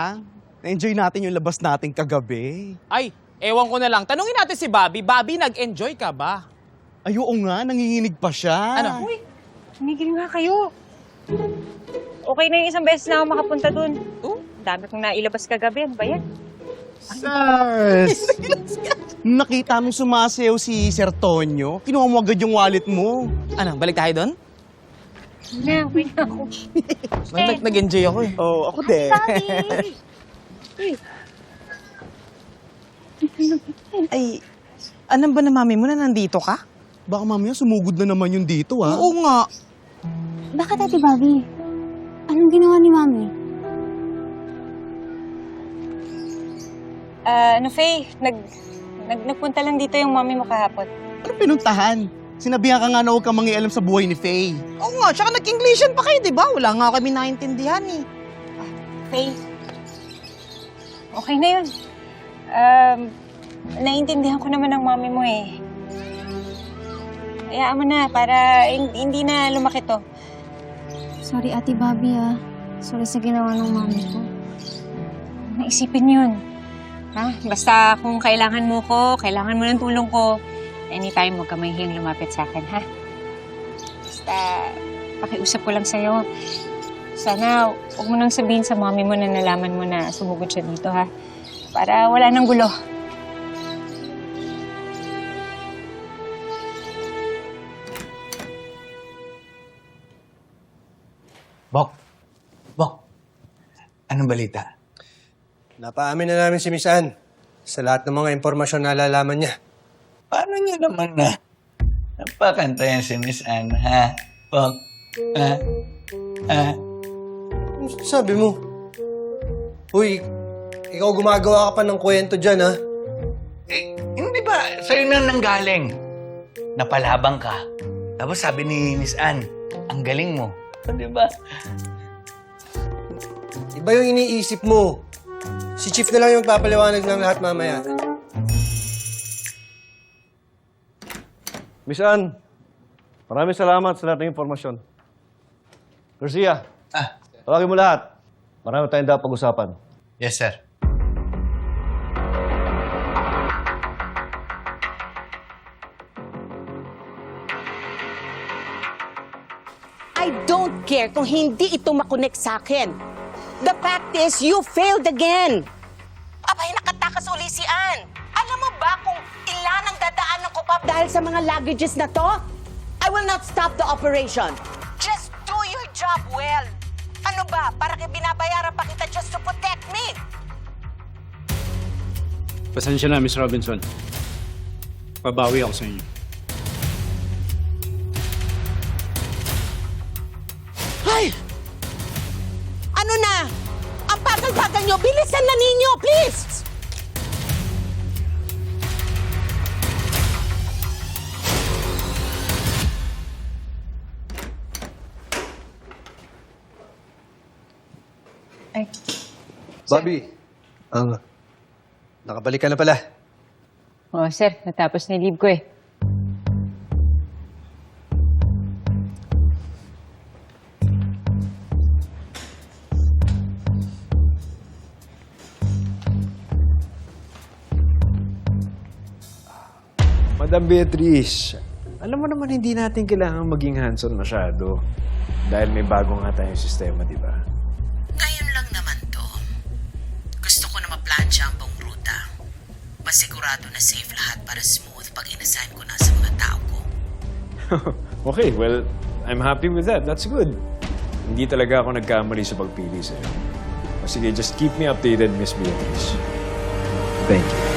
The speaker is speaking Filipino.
Na-enjoy natin yung labas natin kagabi. Ay, ewan ko na lang. Tanungin natin si Bobby. Bobby, nag-enjoy ka ba? Ay, oo nga, nanginginig pa siya. Ano? Uy, tumigil nga kayo. Okay na yung isang beses na ako makapunta dun. Dami kong nailabas kagabi. Ano ba yan? Sars! Nakita mong sumasayaw si Sir Tonyo, kinuha mo agad yung wallet mo. Ano, balik tayo doon? Okay na ako. Nag-enjoy ako eh. Oo, ako din. Ay, ano ba na mami mo na nandito ka? Baka mamaya sumugod na naman yung dito, ha? Oo nga. Bakit, Ate Bobby? Anong ginawa ni Mami? Faye, nagpunta lang dito yung mami mo kahapon. Ano pinuntahan? Sinabihan ka nga na huwag kang mangialam sa buhay ni Faye. Oo nga, tsaka nag-Englishan pa kayo, di ba? Wala nga kami naintindihan eh. Faye, okay na yun. Naiintindihan ko naman ang mami mo eh. Hayaan mo na, para hindi na lumaki to. Sorry, Ate Bobby, Sorry sa ginawa ng Mami ko. Naisipin yun. Ha? Basta kung kailangan mo ko, kailangan mo ng tulong ko, anytime huwag ka mahihiyang lumapit sa akin, ha? Basta, pakiusap ko lang sa'yo. Sana, huwag mo nang sabihin sa mami mo na nalaman mo na sumugod siya dito, ha? Para wala nang gulo. Bok, anong balita? Napaamin na namin si Miss Ann sa lahat ng mga impormasyon na nalalaman niya. Paano niya naman na napakantayan si Miss Anne, ha? Bok, Ano sabi mo? Uy, ikaw gumagawa ka pa ng kwento dyan, ha? Hindi ba sa'yo na nanggaling? Napalabang ka. Tapos sabi ni Miss Anne, ang galing mo. Di ba? Iba yung iniisip mo. Si Chief na lang yung papaliwanag ng lahat mamaya. Miss Ann, maraming salamat sa lahat ng impormasyon. Garcia, tawagin mo lahat. Marami tayong dapat pag-usapan. Yes, sir. I don't care kung hindi ito makonect sa akin. The fact is, you failed again. Abay, nakatakas uli si Ann. Alam mo ba kung ilan ang dadaanan ko pa dahil sa mga luggages na to? I will not stop the operation. Just do your job well. Ano ba? Para kaya binabayaran pa kita just to protect me. Pasensya na, Miss Robinson. Pabawi ako sa inyo. Ay! Ano na? Ang bagal-bagal nyo! Bilisan na ninyo, please! Ay, Bobby, nakabalik ka na pala. sir, natapos na yung leave ko eh. Madam Beatrice, alam mo naman hindi natin kailangan maging hands-on masyado. Dahil may bago nga tayong sistema, di ba? Ngayon lang naman to. Gusto ko na maplansya ang buong ruta. Masigurado na safe lahat para smooth pag inassign ko na sa mga tao ko. Okay, well, I'm happy with that. That's good. Hindi talaga ako nagkamali sa pagpili sa'yo. O sige, just keep me updated, Miss Beatrice. Thank you.